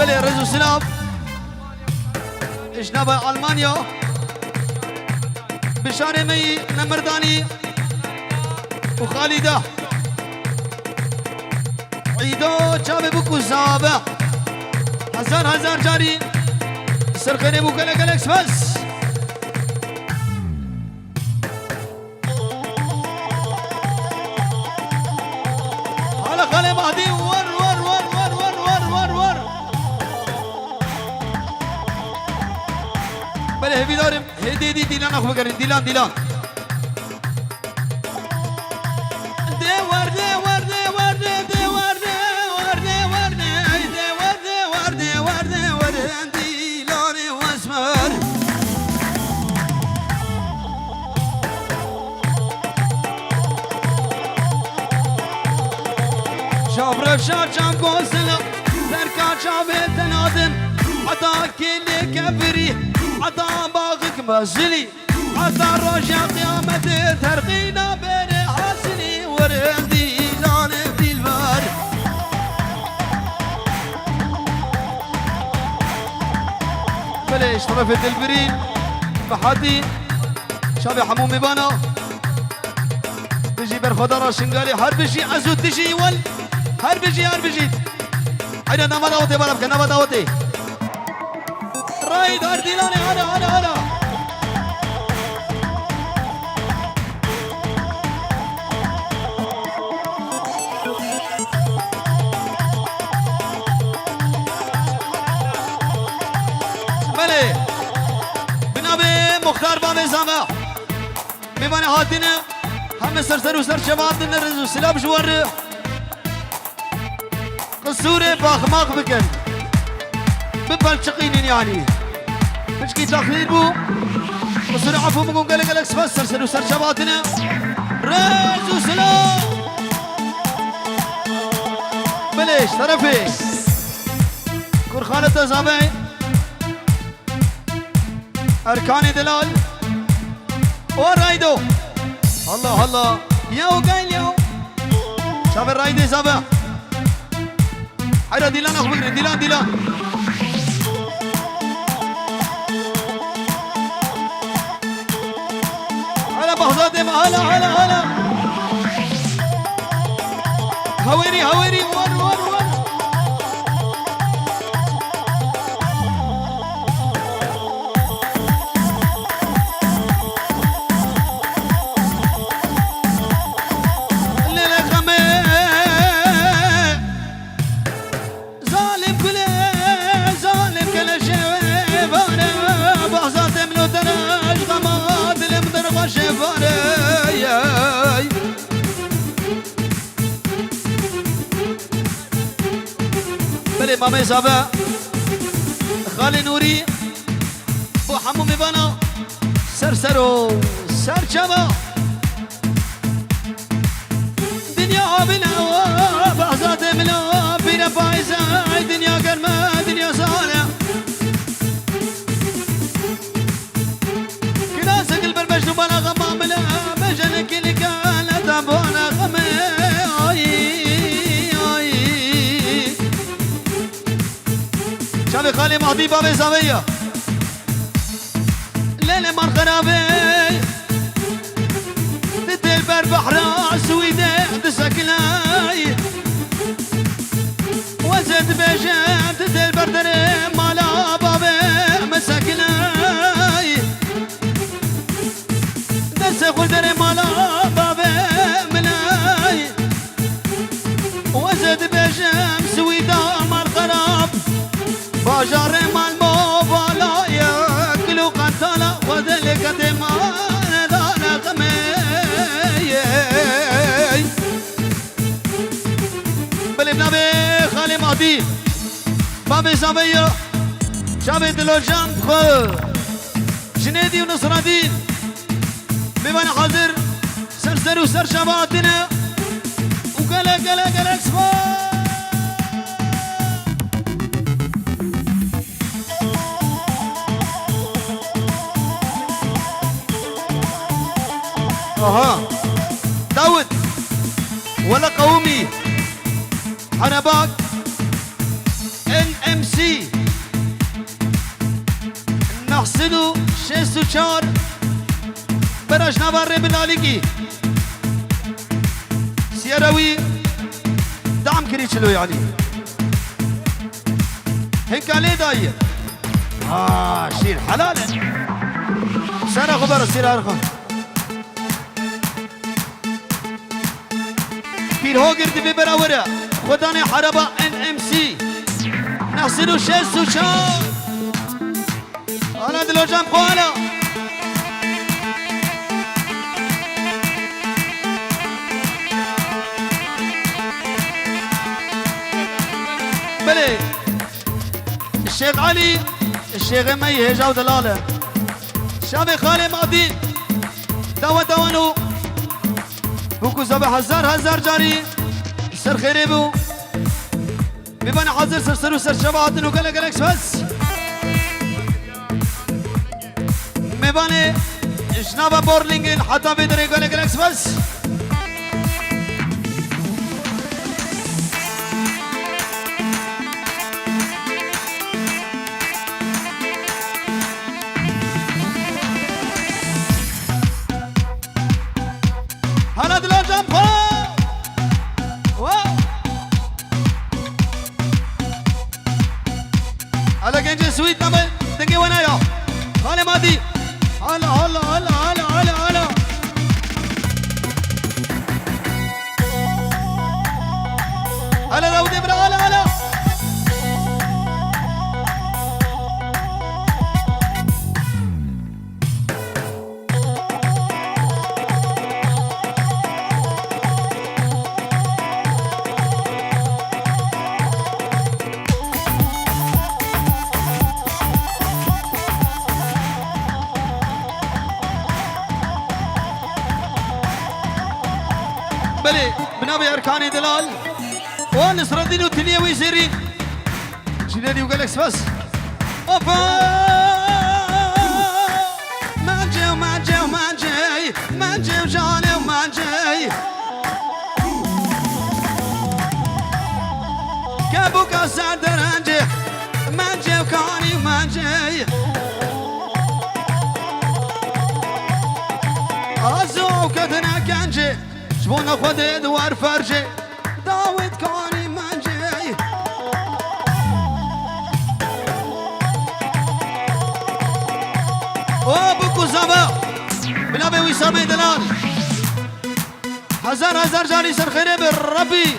بلي رزو سلام جناب ألمانيا بشارة مي نمرداني وخالدة عيدو جاب بكو زابة هزار جاري سرخيني بو كلا كلاكس بس على خالي مهدي ور ور ور ور ور ور ور ور بله هبي دارم هدي ديلان اخو بكرين ديلان ديلان شاب شام قوسنا تركا شابه تنادن عطا كل كفري عطا باغك مزلي عطا رجع قيامة ترقينا بين حسني وردي لان في البار بليش طرفة البرين بحدي شابه حمومي بانا تجي برفضرة شنقالي حربشي عزود تجي ول هربجي هيدا نما داوتي بربك نما داوتي رايد هرديلاني هلا ملي بنابي مختار بابي سامع بيباني هاتينا هم سر وسر شباب دنا رزو سلام جوار قصوري باخماخ بكن ببلشقين يعني بشكي تاخير بو قصوري عفو مقوم قلق سبس سر وسر شباتنا رزو سلام بليش طرفي كرخانة تزامي أركاني دلال ورايدو الله ياو قايل ياو شاف الرايدي زابا هيدا ديلان اخو بكري ديلان هلا بحظاتي هلا هويري ور بلي مامي زابا خالي نوري بو حمومي بانا سرسرو سرچبا دنيا بلا بعزات ملا بينا فايزة دنيا كرمة دنيا صالة كلا سقل بربشتو بانا غما ملا بجن كل كالا تابونا غمي شابي خالي مهدي بابي زاوية ليلة مر خرابي تدل بحرا سويدة تسكلاي وزد بجام تدل بردري مالا بابي مسكلاي دس خدري مالا بابي ملاي وزد بجام سويدة مر خراب باجار مال موبالا ياكلو قتالا وذلك دمان دانا قمي بلي بنابي خالي مهدي بابي زاوية شابي دلو جنب خو جنيدي ونصرادين بيبان حاضر سرسر وسر شباتنا وقلق سفار داود ولا قومي حنباك NMC چار براش نوار بلالیکی سیروی دعم کری چلو یعنی هنکالی دایی شیر حلاله سنة خبر سير أرخان فير هو قرد في براورة خداني حربة NMC نحسنو شيس وشان أنا دلو جام قوالا بلي الشيخ علي الشيخ مي هجا ودلالة شابي خالي ماضي دوا دوانو بوكو زبا هزار جاري سر خيري بو بيبان حاضر سر وسر شبعاتن وقلق لكس بس ميباني جنابا بورلينجن حتى بيدري قلق لكس بس هلا دلو جنبه هلا كنجي سويت نبي دقي ونايا هلا مادي هلا هلا هلا هلا هلا هلا هلا داودي برا هلا هلا بلي بنابي أركاني دلال ونصر الدين وتليا ويزيرين جيلاني وقالكس بس أوبا ما جاي وما جاي وما جاي ما جاي وجاني وما جاي كابوك أسعد درجة ما جاي وكاني وما جاي أزو كدنا كنجي شبون خود دوار فرجي داود كاني ما جاي وابوكو زبا بلا بي وسامي دلال هزار جاري سر خيري بالربي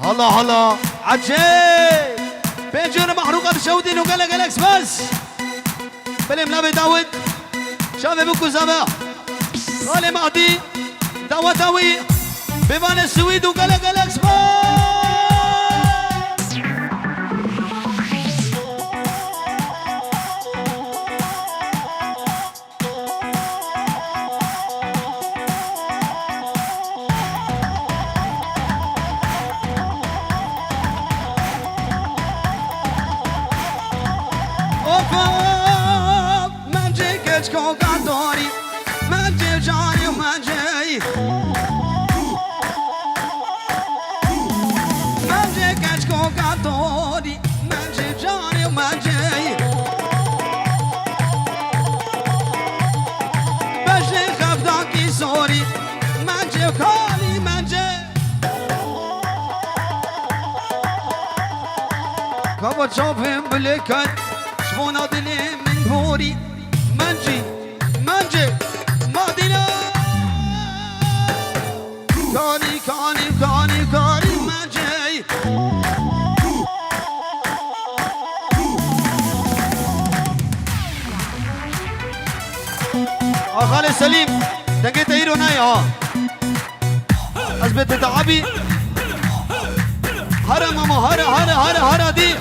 هلا هلا عجيب بيجون محروقات شودين وقلق الاكس بس بلي ملابي داود شاف ابوكو زبا خالي مهدي داوتاوي بيبان السويد وقلق الاكسبو اوفا ما جيكش كوكادوري ما جي جاني وما جاي ما جيكش كوكادوري ما جي جاني وما جاي بجي خفداكي سوري ما جي خالي ما جاي كابا تشوفهم بلكت شبونا دلي من بوري منجي مادينا كاني منجي خالي سليم دقيت ايرو ناي اثبت تعبي هرا ماما هرا دي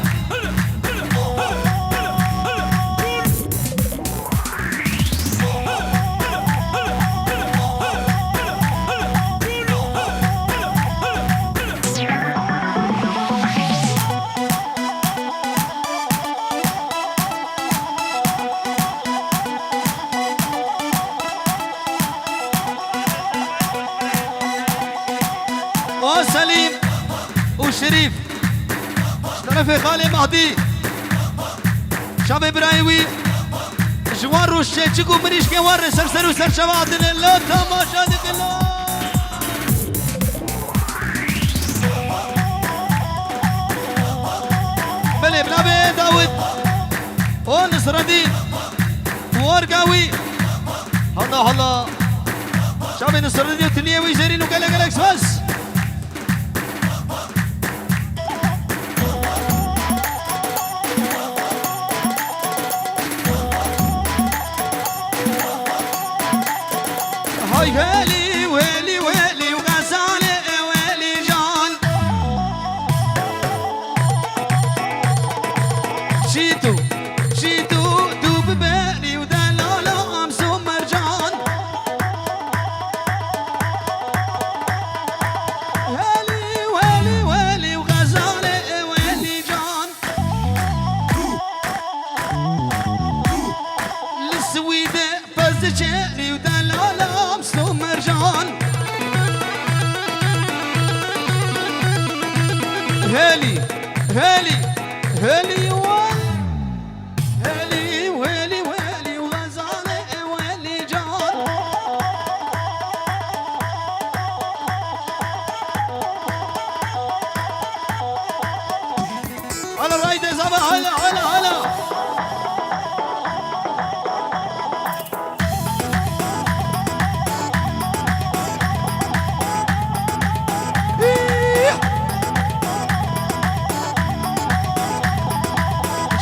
سليم وشريف اشترف خالي مهدي شاب ابراهيمي جوار والشيتشيكو مريش كوار سرسر وسر شباب الله تماشا دك الله بلي بلابي داود ونصر الدين ورقاوي هلا هلا شعبي نصر الدين وتنيه ويزارين وقالك الاكس بس هاي ويلي ويلي ويلي وغزالي ويلي جان جيتو جيتو دوب بالي ودلالة أمسو مرجان ويلي ويلي ويلي وغزالي ويلي جان للسويدة بزجالي ودلالة أمسو مرجان هالي هالي هالي هالي ويلي ويلي وغزالي ويلي جان على الرايدة زبا هلا هلا هلا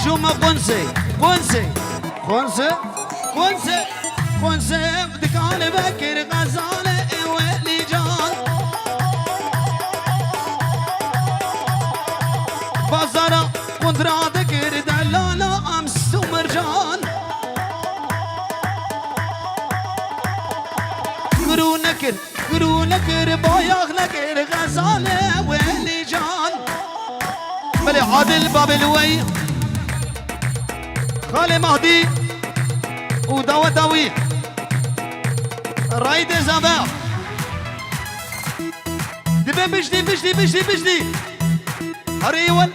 شوما قنسي قنسي قنسي قنسي قنسي بدك على بكر غزالة ويلي جان بازارة قدرة ذكر دلالة أمس ومرجان قرو نكر بايغ نكر غزالة ويلي جان بلي عادل باب الوي خالي مهدي ودوا داوي رايد زبا دبي بجدي بجدي بجدي بجدي هريول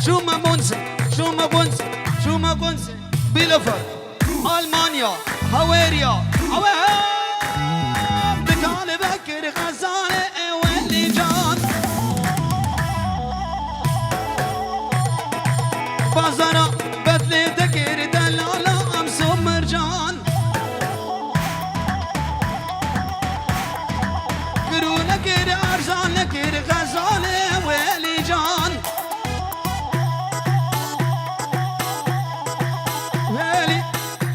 شو ما بونسي شو ما بونسي شو ما بونسي بيلفر ألمانيا هويريا على بكر غزالة ويلي جان بازارة بدلي ذكر دلالة أمسو مرجان قرو نكر أرزان نكر غزالة ويلي جان ويلي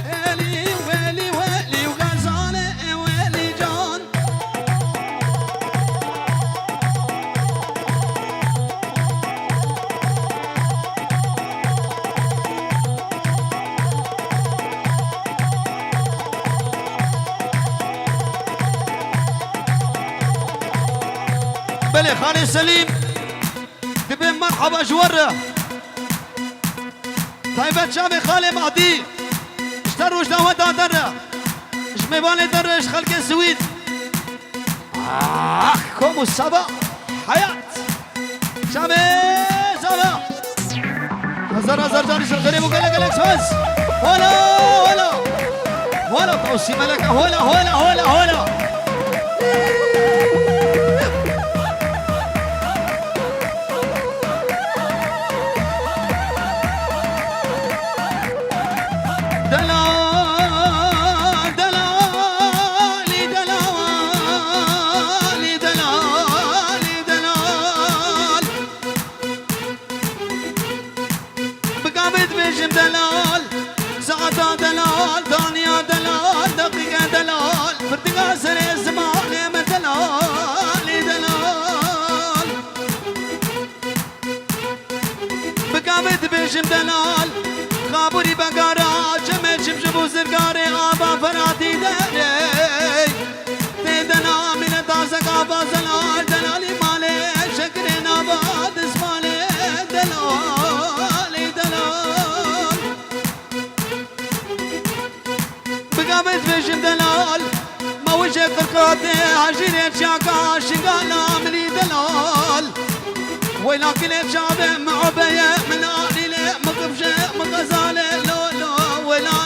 ويلي ويلي ويلي وغزالة ويلي جان بلي خالي سليم تبي مرحبا جوره طيبة شامي خالي مهدي اشتروش دوا دره جميباني درش خلق السويد كومو السبا حياة شامي سبا هزار جاني شغالي مقالك الاكسبانس ولا توصي ملكة ولا دلال ساعة دلال ثانية دلال دقيقة دلال فرتقا سري الزمان ما دلال بقامت بيشم دلال خابوري بقارا جمع جبجبو زرقاري آبا فراتي دلي تدنا من تازق آبا زلال دلالي مالي شكرين آبا دسمالي دلال بقامت بيشم دلال وجه فرقاتي عجيني شاكا شقالا مني دلال ويلا كل شعب معبية من آلي مقبشة مقزالة لو لو ولا